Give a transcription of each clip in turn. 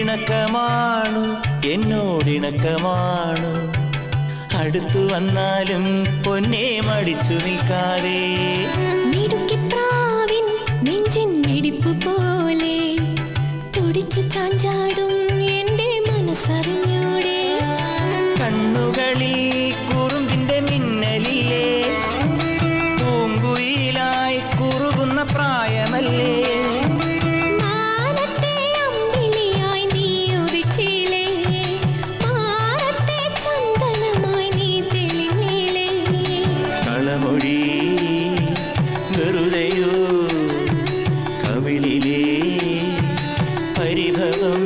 ഇണക്കമാണു എന്നോടിണക്കമാണു അടുത്തു വന്നാലും പൊന്നെ മടിച്ചു നിൽക്കാതെ നെഞ്ചിൻ മിടിപ്പ് പോലെ തുടിച്ചു ചാഞ്ചാടും എന്റെ മനസ്സറിഞ്ഞൂടെ കണ്ണുകളിൽ കുറുമ്പിന്റെ മിന്നലിലെ പൂങ്കുയിലായി കുറുകുന്ന പ്രായമല്ലേ കളമൊഴി വെറുതെയോ കവിളിലെ പരിഭവം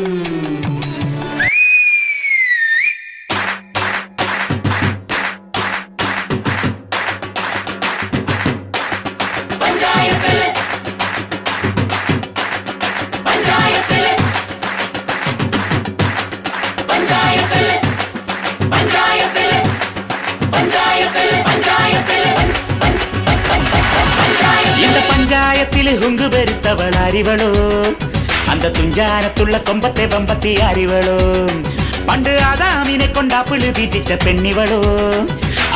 പഞ്ചായത്തില് ഹുങ്കു പെരുത്തവൾ അരിവളോ അന്ത തുഞ്ചാനത്തുള്ള കൊമ്പത്തെ വമ്പത്തി അരിവളോ പണ്ട് ആദാമിനെ കൊണ്ടാപ്പിള് തീറ്റിച്ച പെണ്ണിവളോ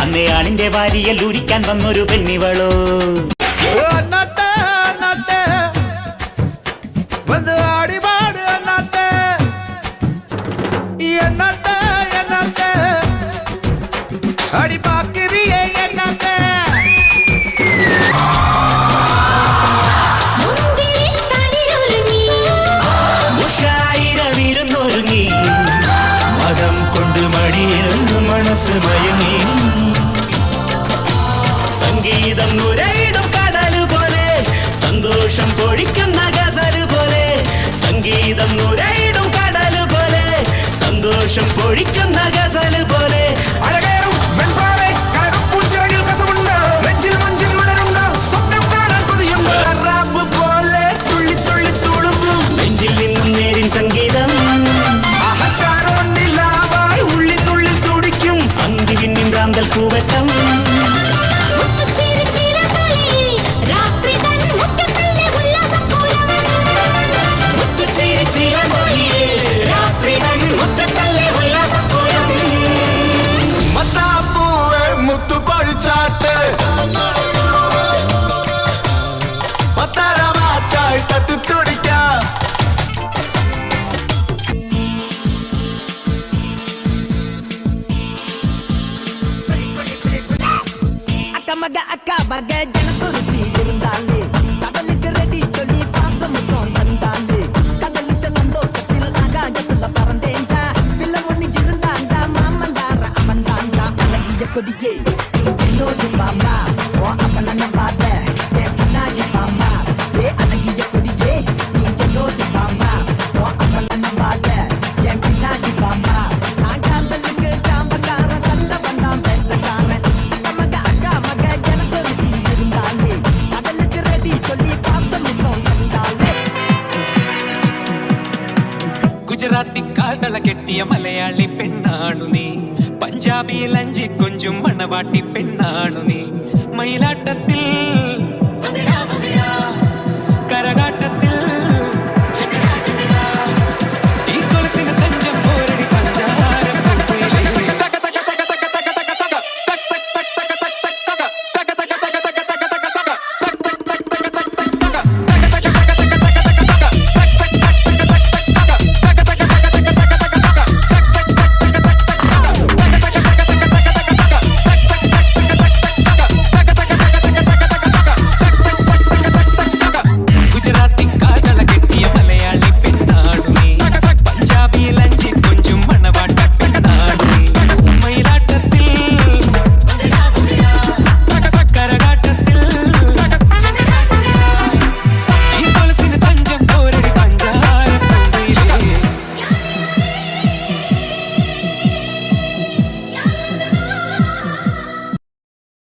അന്നേ ആണിന്റെ വാരിയൽ ഊരിക്കാൻ വന്നൊരു പെണ്ണിവളോ മതം കൊണ്ട് മടിയിൽ മനസ്സ് മയങ്ങി സംഗീതം നുരയിടും കടല് പോലെ സന്തോഷം പൊഴിക്കുന്ന ഗസല് പോലെ സംഗീതം നുരയിടും കടല് പോലെ സന്തോഷം പൊഴിക്കുന്ന ഗസല് പോലെ നെഞ്ചിൽ നിന്നും നേരിൻ സംഗീതം ിൽ പൂവട്ടം മുത്തു പഴിച്ചാട്ട് പത്തരമാറ്റായി തത്തിത്തുടിക്കാം bagai jalan kursi இருந்தாலே கடலுக்கு ரெடி சொல்லி பாசமும் தந்தாலே கடல் செல்லந்தோ கத்தில் ஆகாயத்துல பறந்தேன்டா பிள்ளை ஒண்ணு இருந்தாண்டா மாமண்டார அவன்தாண்டா அழகிய கொடியே என்னோடு பாம்பா ஓ அப்பன நம்பாத பின்னாடி பாம்பா ஏ அழகிய கொடியே நீ என்னோடு பாம்பா ஓ அப்பன நம்பாத பின்னாடி பாம்பா நான் காதலுக்கு காம்பக்கார தந்த வந்தான் பேசக்காரன் ഗുജറാത്തിക്കാതള കെട്ടിയ മലയാളി പെണ്ണാണു നീ പഞ്ചാബിയിൽ അഞ്ചി കൊഞ്ചും മണവാട്ടി പെണ്ണാണു നീ മയിലാട്ടത്തിൽ കരകാട്ടത്തിൽ